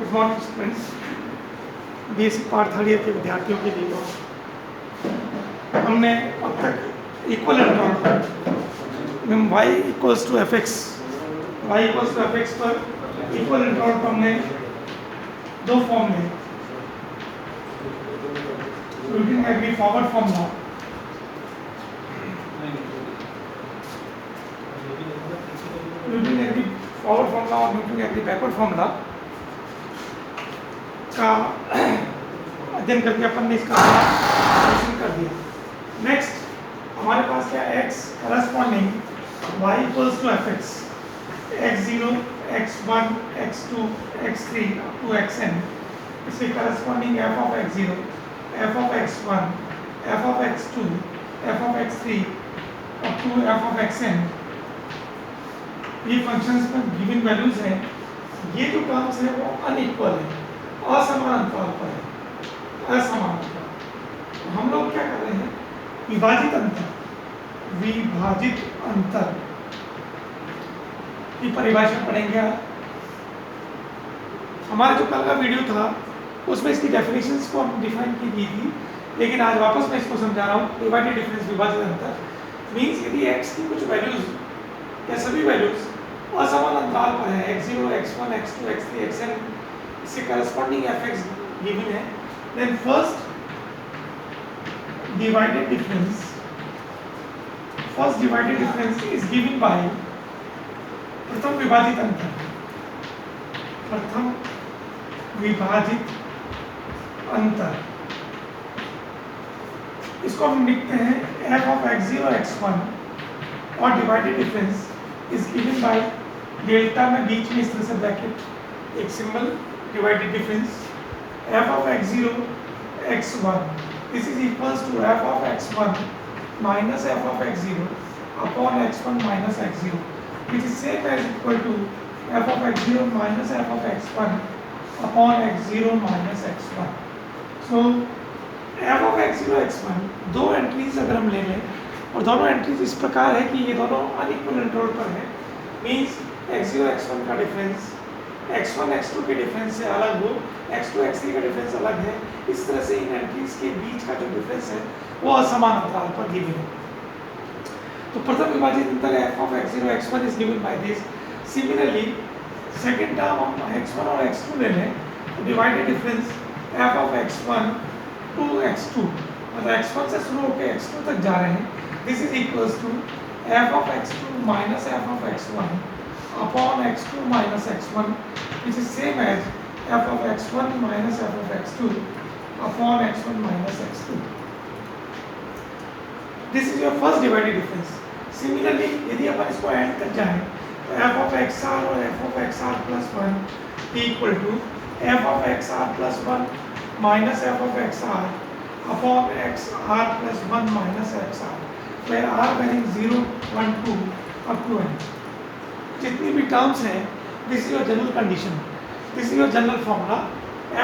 Good morning students. BSc part third year के विद्यार्थियों के लिए हमने अब तक equal interval y equals to f x पर इक्वल इंटरवल पर हमने दो फॉर्म में न्यूटन एग्री फॉरवर्ड फॉर्मूला और न्यूटन एग्री बैकवर्ड फॉर्मूला का अध्ययन करके अपन ने इसका सॉल्यूशन कर दिया। नेक्स्ट हमारे पास क्या x corresponding y equals to f x, x0 x1 x2 x3 up to xn, इसके corresponding f of x0 f of x1 f of x2 f of x3 up to f of xn, ये functions में given values हैं। ये जो terms है वो unequal है, असमान अंतराल पर है, असमान अंतराल। तो हम लोग क्या कर रहे हैं, विभाजित अंतर की परिभाषा पढ़ेंगे। हमारा जो कल का वीडियो था उसमें इसकी डेफिनेशंस को हम डिफाइन की दी थी, लेकिन आज वापस मैं इसको समझा रहा हूँ। डिवाइडेड डिफरेंस विभाजित अंतर मीन्स यदि x की कुछ वैल्यूज या सभी वैल्यूज असमान अंतराल पर है, x0 x1 x2 x3 xn, इससे करस्पॉन्डिंग fx गिवन है, then first divided difference is given by प्रथम विभाजित अंतर। इसको हम लिखते हैं f ऑफ x0 x1 और divided difference is given by delta में बीच में इस तरह से ब्रैकेट एक symbol divided difference f of x0 x1, this is equals to f of x1 minus f of x0 upon x1 minus x0, which is same as equal to f of x0 minus f of x1 upon x0 minus x1. So f of x0 x1 दो entries अगर हम ले लें और दोनों entries इस प्रकार है कि ये दोनों अनइक्वल इंटरवल पर है, मीन्स x0 x1 का डिफरेंस x1 x2 के डिफरेंस से अलग हो, x2 x3 का डिफरेंस अलग है। इस तरह से इन एंट्रीज के बीच का जो डिफरेंस है वो असमान अंतराल पर गिवन है। तो प्रथम विभाजित अंतर f of x0 x1 is given by this. Similarly second term हम x1 और x2 ले लें तो divided difference f of x1 to x2, मतलब x1 से शुरू होकर x2 तक जा रहे हैं, this is equals to f of x2 minus f of x1 upon x2 minus x1, which is same as f of x1 minus f of x2 upon x1 minus x2. This is your first divided difference. Similarly, यदि अपन इसको add कर जाएं तो f of xr और f of xr plus 1 equal to f of xr plus 1 minus f of xr upon xr plus 1 minus xr, where r varying 0, 1, 2 up to n. जितनी भी terms हैं, this is your general condition, this is your general formula.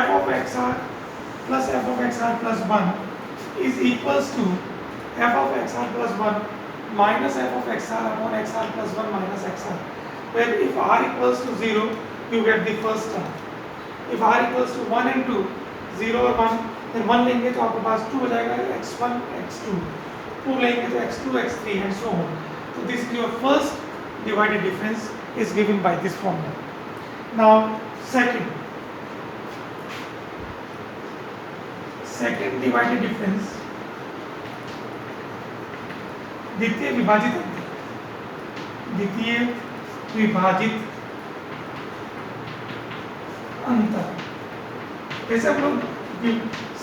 f of xr plus f of xr plus 1 is equals to f of xr plus 1 minus f of xr upon xr plus 1 minus xr, where if r equals to 0 you get the first term, if r equals to 1 and 2, 0 और 1, then 1 लेंगे तो आपके पास 2 हो जाएगा, x1 x2, 2 लेंगे तो x2 x3 and so on. So this is your first divided difference is given by this formula. Now second divided difference, द्वितीय विभाजित अंतर। जैसे हम लोग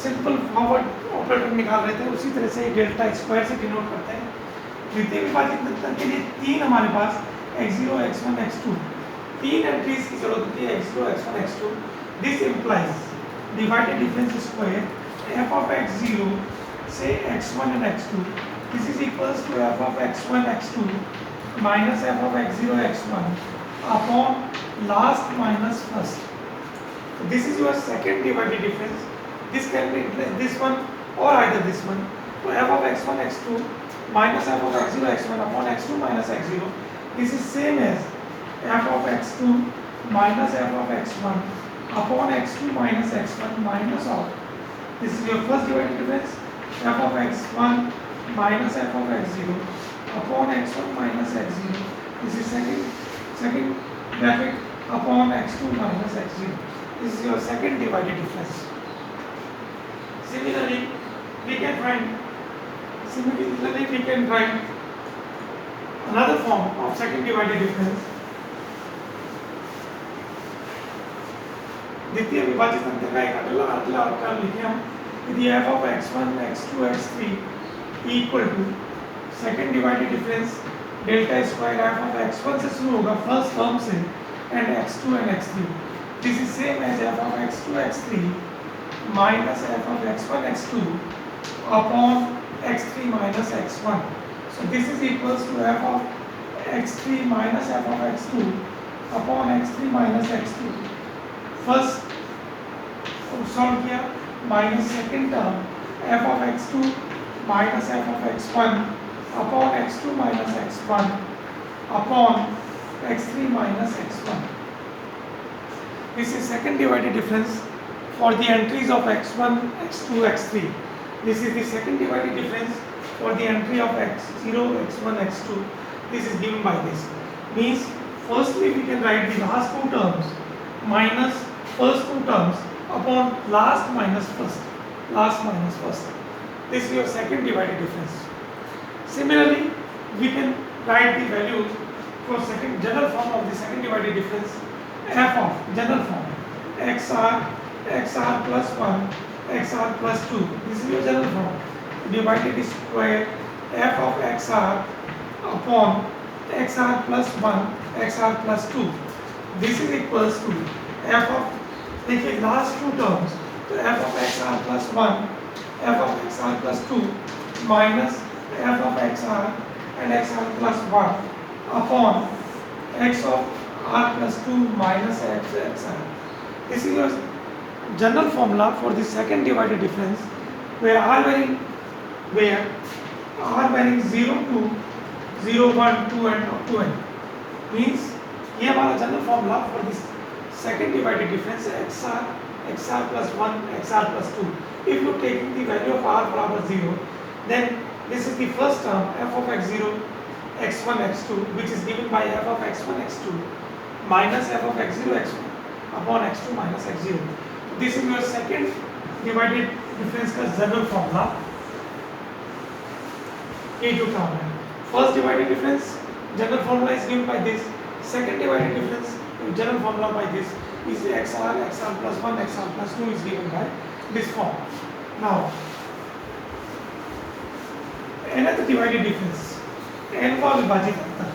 सिंपल फॉरवर्ड ऑपरेटर निकाल रहे थे उसी तरह से डेल्टा स्क्वायर से डिनोट करते हैं। द्वितीय विभाजित अंतर के लिए तीन हमारे पास x0 x1 x2 तीन एंट्रीज की जरूरत होती है, x0 x1 x2। This implies divided difference square f of x0 से x1 and x2, this is equals to f of x1 x2 minus f of x0 x1 upon last minus first. So this is your second divided difference. This can be this one or either this one. So f of x1 x2 minus f of x0 x1 upon x2 minus x0, this is same as f of x2 minus f of x1 upon x2 minus x1 minus of, this is your first divided difference, f of x1 minus f of x0 upon x1 minus x0, this is second bracket upon x2 minus x0, this is your second divided difference. Similarly we can write another form of second divided difference. द्वितीय विभाजित अंतर का एक अगला term लिखे हम, यदि f of x1 x2 x3 equal to second divided difference delta square f of x1 से शुरू होगा फर्स्ट टर्म से and x2 and x3, this is same as f of x2 x3 minus f of x1 x2 upon x3 minus x1, so this is equals to f of x3 minus f of x2 upon x3 minus x2, first solve किया minus second term f of x2 minus f of x1 upon x2 minus x1 upon x3 minus x1. This is second divided difference for the entries of x1, x2, x3. This is the second divided difference for the entry of x0, x1, x2. This is given by this. Means firstly we can write the last two terms minus first two terms upon last minus first. Last minus first. This is your second divided difference. Similarly, we can write the values for second general form of the second divided difference. F of general form xr plus 1 xr plus 2. This is your general form. Divided square f of xr upon xr plus 1 xr plus 2. This is equals to f of, देखिए last to terms, तो f of xr plus 1 f of xr plus 2 minus f of xr and xr plus 1 upon x of r plus 2 minus x xr. This is your general formula for the second divided difference where r varying 0 to 0, 1, 2 and up to n. Means ये हमारा general formula for this second divided difference xr plus 1 xr plus 2. If you taking the value of r barabar 0, then this is the first term f of x0 x1 x2 which is given by f of x1 x2 minus f of x0 x1 upon x2 minus x0. This is your second divided difference का general formula. ये जो term है first divided difference general formula is given by this. Second divided difference general formula by this is xr plus 1 xr plus 2 is given by this form. Now another divided difference n का विभाजित अंतर.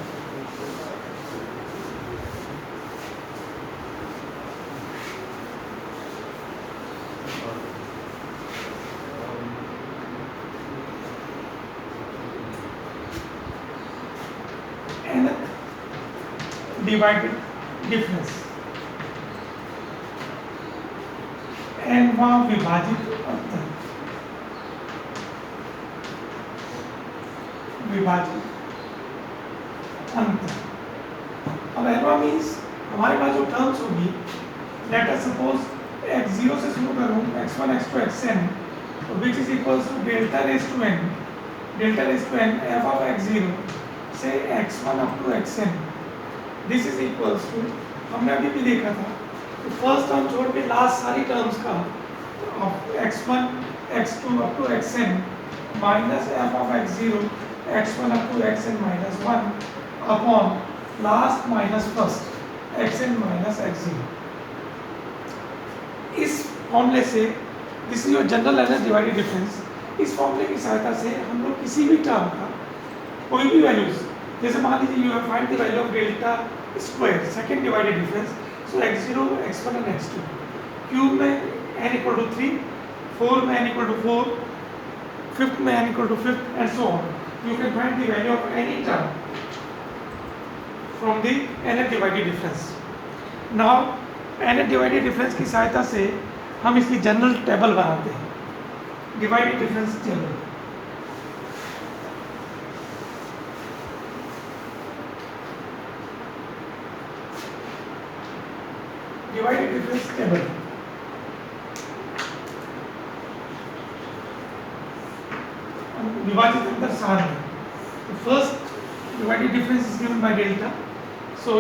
Divided difference n वहाँ विभाजित अंतर. अब n means हमारे पास जो terms होगी, लेट अस सपोज x0 से शुरू करूँ x1 x2 xn, तो which is equals to delta raise to n f of x0 से x1 up to xn. This is equals to, हमने अभी भी देखा था, तो फर्स्ट टर्म छोड़ के लास्ट सारी टर्म्स का x1 x2 up to xn minus f of x0 x1 up to xn minus 1 upon last minus first xn minus x0. इस फॉर्मूले से this is your general energy divided difference. इस फॉर्मूले की सहायता से हम लोग किसी भी टर्म का कोई भी वैल्यूज, जैसे मान लीजिए you have find the value of delta square second divided difference, so x0 x1 and x2 cube में n इक्वल टू 3, 4 में n इक्वल टू 4, फिफ्थ में n इक्वल टू 5 and so on. You can find the value of any term from the nth divided difference. Now nth divided difference की सहायता से हम इसकी जनरल टेबल बनाते हैं, divided difference table. Divided divided difference table. विभाजित अंतर सार में first divided difference is given by delta. So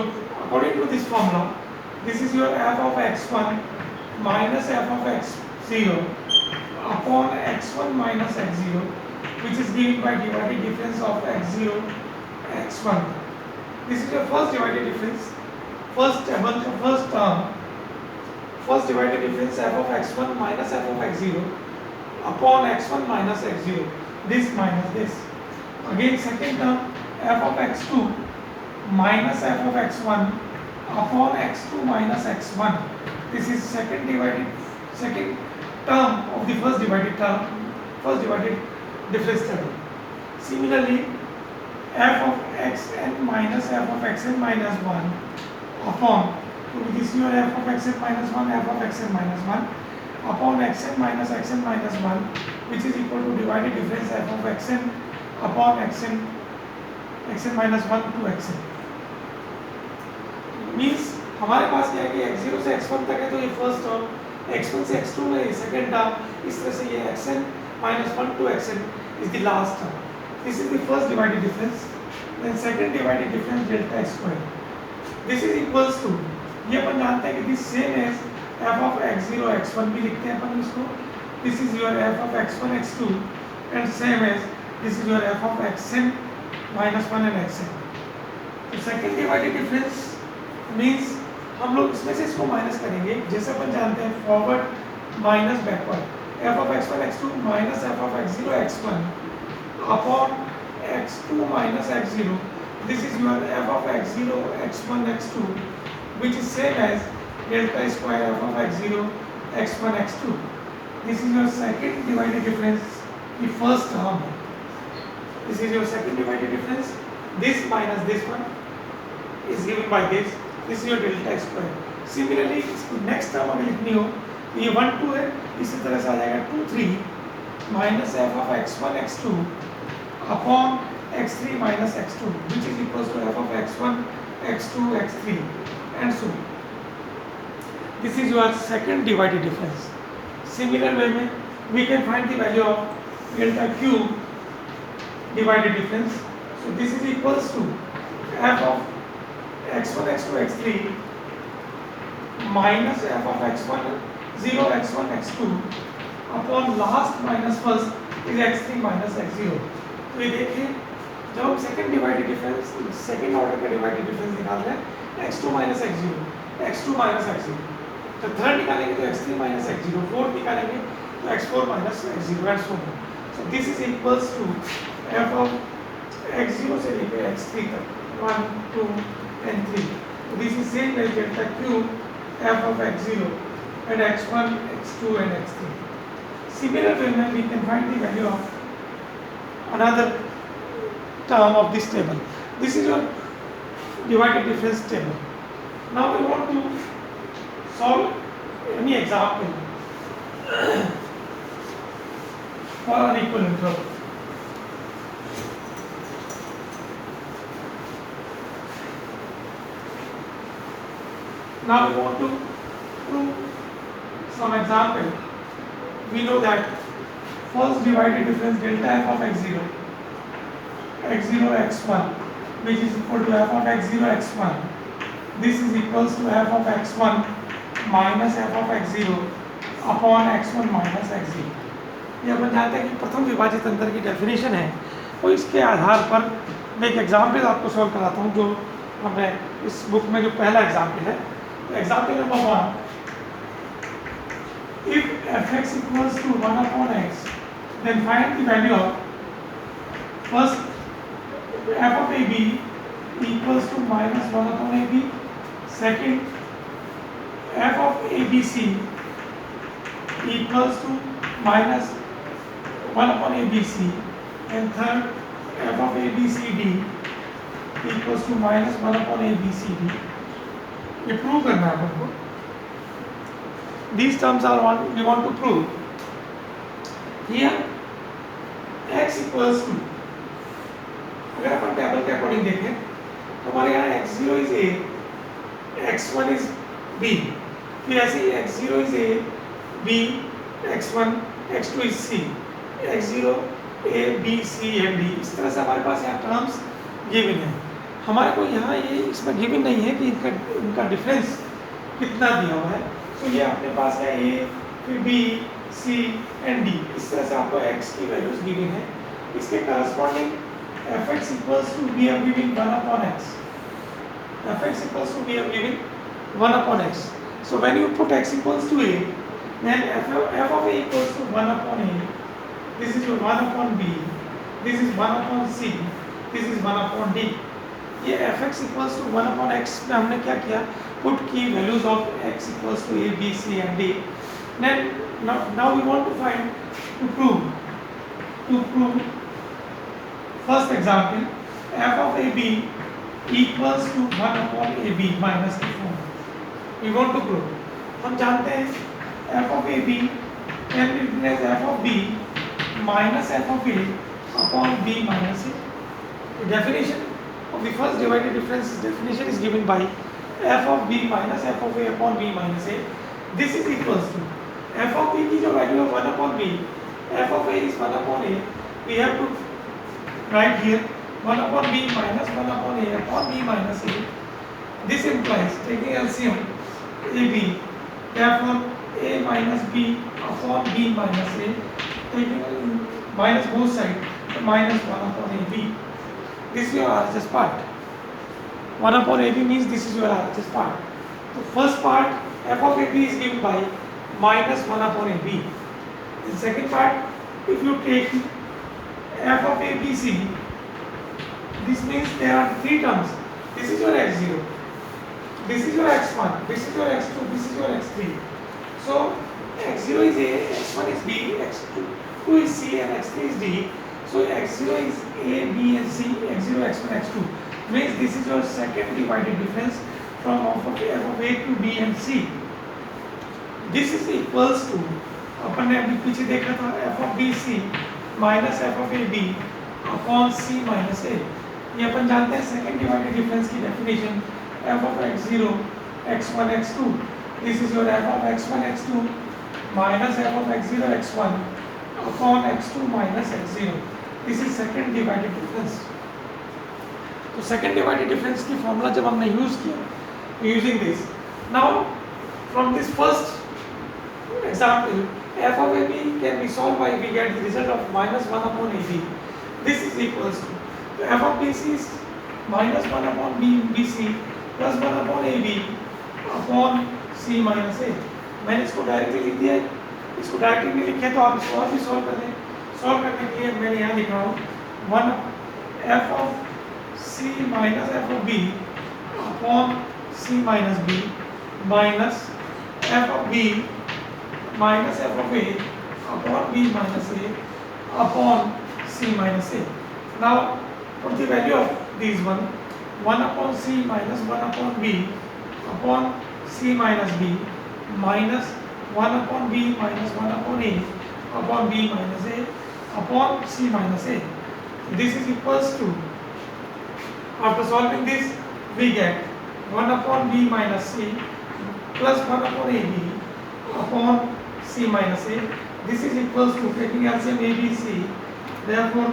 according to this formula, this is your f of x1 minus f of x0 upon x1 minus x0, which is given by divided difference of x0 x1. This is your first divided difference, first table, first term, first divided difference f of x1 minus f of x0 upon x1 minus x0, this minus this. Again second term, f of x2 minus f of x1 upon x2 minus x1. This is second term of the first divided difference table. Similarly, f of xn minus f of xn minus 1 upon, so this is your f of xn minus 1, f of xn minus 1 upon xn minus 1, which is equal to divided difference f of xn upon xn minus 1 to xn. Means हमारे पास क्या है कि x0 से x1 तक है तो ये फर्स्ट टर्म, x1 से x2 में ये सेकंड टर्म, इस तरह से ये xn minus 1 to xn is the last term. This is the first divided difference. Then second divided difference delta square. This is equals to, ये अपन जानते हैं कि this same as f of x0 x1 भी लिखते हैं अपन इसको. This is your f of x1 x2 and same as this is your f of xn minus 1 and xn. तो second divided difference means हम लोग इसमें से इसको माइनस करेंगे, जैसे अपन जानते हैं forward minus backward, f of x1 x2 minus f of x0 x1 upon x2 minus x0. This is your f of x0 x1 x2 which is same as delta square f of x0 x1 x2. This is your second divided difference, the first term. This is your second divided difference. This minus this one is given by this. This is your delta square. Similarly, इसको next term अगर लिखनी हो तो ये 1 2 है, इसी तरह से आ जाएगा 2 3 minus f of x1 x2 upon x3 minus x2, which is equals to f of x1 x2 x3 and so on. This is your second divided difference. Similar way में we can find the value of delta q divided difference. So this is equals to f of x1 x2 x3 minus f of x1 0 x1 x2 upon last minus first is x3 minus x0. तो ये देखिए जब हम second divided difference, second order का divided difference निकाल रहे हैं x2 minus x0, x2 minus x0, तो थर्ड निकालेंगे तो x3 minus x0, फोर्थ निकालेंगे तो x4 minus x0 and so on. So this is equals to f of x0 से लेकर x3 तक 1 2 and 3. So this is same as delta q f of x0 and x1 x2 and x3. Similar way we can find the value of another term of this table. This is your divided difference table. Now we want to solve any example for unequal interval. Now we want to prove some example. We know that first divided difference delta f of x0 x1 which is equal to f of x0 x1. This is equals to f of x1 minus f of x0 upon x1 minus x0. ये अपन जानते हैं कि प्रथम विभाजित अंतर की definition है, तो इसके आधार पर मैं एक एग्जाम्पल आपको सॉल्व कराता हूँ जो हमने इस बुक में जो पहला एग्जाम्पल है. Example number 1, if fx equals to 1 upon x, then find the value of first f of ab equals to minus 1 upon ab, second f of abc equals to minus 1 upon abc, and third f of abcd equals to minus 1 upon abcd. ये prove करना है हमको. These terms are one we want to prove. Here x equals to, अगर अपन table के according देखें तो हमारे यहाँ x0 is a, x1 is b, फिर ऐसे ही x0 is a, b, x1, x2 is c, x0 a, b, c and d। इस तरह से हमारे पास यहाँ टर्म्स गिवन है। हमारे को यहाँ ये इसमें गिवन नहीं है कि इनका डिफरेंस कितना दिया हुआ है। तो ये अपने पास है a, फिर b, c and d। इस तरह से आपको x की वैल्यूज गिवन है। इसके corresponding fx equals to we have given 1 upon x। fx equals to we have given 1 upon x। So when you put x equals to a, then f of a equals to 1 upon a, this is your 1 upon b, this is 1 upon c, this is 1 upon d। ये fx equals to 1 upon x में हमने क्या किया, put की values of x equals to a, b, c and d। Then now we want to find, to prove first example, f of ab equals to 1 upon ab minus the form। We want to prove, हम जानते हैं f of ab can be written as f of b minus f of a upon b minus a। The definition of the first divided difference definition is given by f of b minus f of a upon b minus a। This is equals to f of b की जो value है 1 upon b, f of a is 1 upon a, we have to write here 1 upon b minus 1 upon a upon b minus a। This implies taking LCM ab, therefore a minus b upon b minus a, taking minus both sides, so minus 1 upon ab। This is your RHS part। 1 upon ab means this is your RHS part। So first part f of ab is given by minus 1 upon ab। The second part, if you take f of abc, this means there are three terms। This is your x0, this is your x1, this is your x2, this is your x3। So x0 is a, x1 is b, x2 is c and x3 is d। So x0 is a, b and c, x0, x1, x2 means this is your second divided difference from f of a to b and c। This is equals to, अपन ने अभी पीछे देखा था f of bc minus f of ab upon c minus a। ये अपन जानते हैं second divided difference की definition f of x0, x1, x2। This is your f of x1, x2 minus f of x0, x1 upon x2 minus x0। This is second divided difference। तो second divided difference की formula जब हमने use किया using this, now from this first example f of ab can be solved by we get the result of minus 1 upon ab। This is equals to f of bc is minus 1 upon bc plus 1 upon ab upon c minus a। मैंने इसको directly लिख दिया है, इसको directly नहीं लिखे तो आप इसको और भी सॉल्व कर लें। सॉल्व करने के लिए मैंने यहाँ लिख रहा हूँ 1 f of c minus f of b upon c minus b minus f of b minus f of a upon b minus a upon c minus a। Now put the value of these 1 upon c minus 1 upon b upon c minus b minus 1 upon b minus 1 upon a upon b minus a upon c minus a। This is equals to, after solving this we get 1 upon b minus c plus 1 upon ab upon c minus a। This is equals to taking LCM a b c, therefore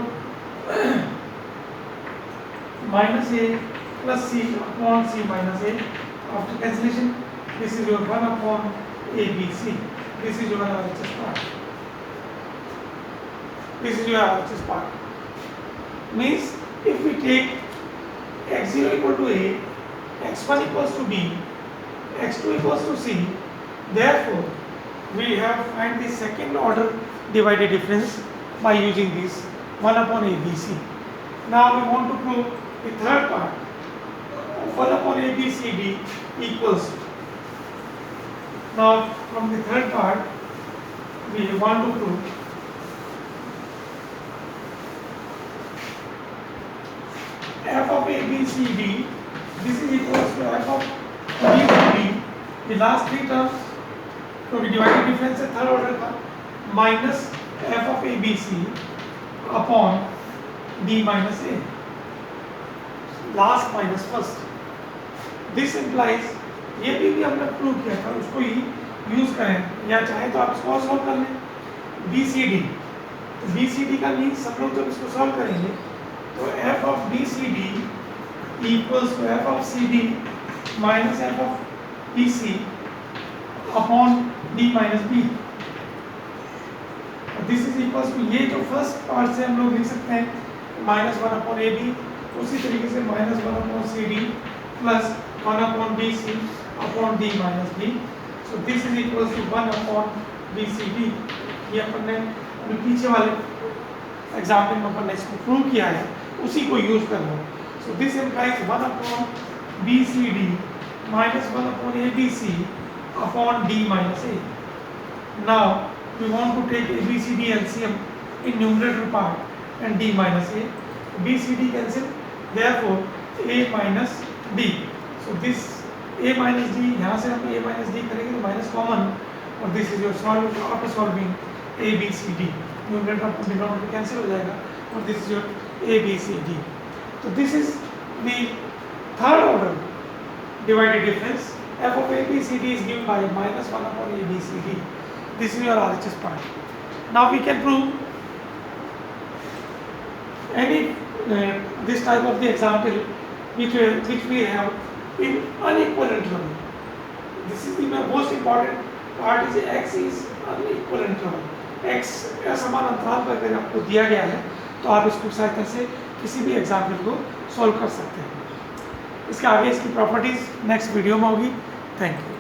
minus a plus c upon c minus a। After cancellation, this is your 1 upon a b c। This is your RHS part। This is your RHS part। Means if we take x0 equal to a, x1 equals to b, x2 equals to c, therefore we have find the second order divided difference by using this 1 upon abc। Now we want to prove the third part, 1 upon abcd equals to, now from the third part we want to prove f of abcd, this is equals to f of bcd, the last three terms तो divided difference है third order का, minus f of a b c upon d minus a, last minus first. This implies ये भी हमने prove किया था, उसको ही use करें, या चाहे तो आप इसको और सॉल्व कर लें। बी सी डी, तो बी सी डी का मीन्स सब लोग जब इसको सॉल्व करेंगे तो f of b c d equals to f of c d minus f of b c upon d minus b. This is equals to, ये जो फर्स्ट पार्ट से हम लोग लिख सकते हैं minus one upon a b, उसी तरीके से minus one upon c d plus one upon b c upon d minus b. So this is equals to one upon b c d. ये अपन ने अभी पीछे वाले एग्जाम्पल में अपन ने इसको प्रूव किया है, उसी को यूज करना है। So this implies one upon b c d minus one upon a b c upon d minus a. Now we want to take a BCD LCM in numerator part and D minus A. BCD cancel, therefore A minus D. So this A minus D, यहाँ से हम A minus D करेंगे तो minus common, और this is your solve after solving A B C D. Numerator और denominator cancel हो जाएगा, और this is your A B C D. So this is the third order divided difference. F of A B C D is given by minus 1 upon A B C D. This is your RHS part. Now we can prove any this type of the example which we have in unequal interval. This is the most important part is x is unequal interval. x असमान अंतराल पर अगर आपको दिया गया है तो आप इसको सहायता से किसी भी एग्जाम्पल को सॉल्व कर सकते हैं। इसके आगे इसकी प्रॉपर्टीज नेक्स्ट वीडियो में होगी। Thank you.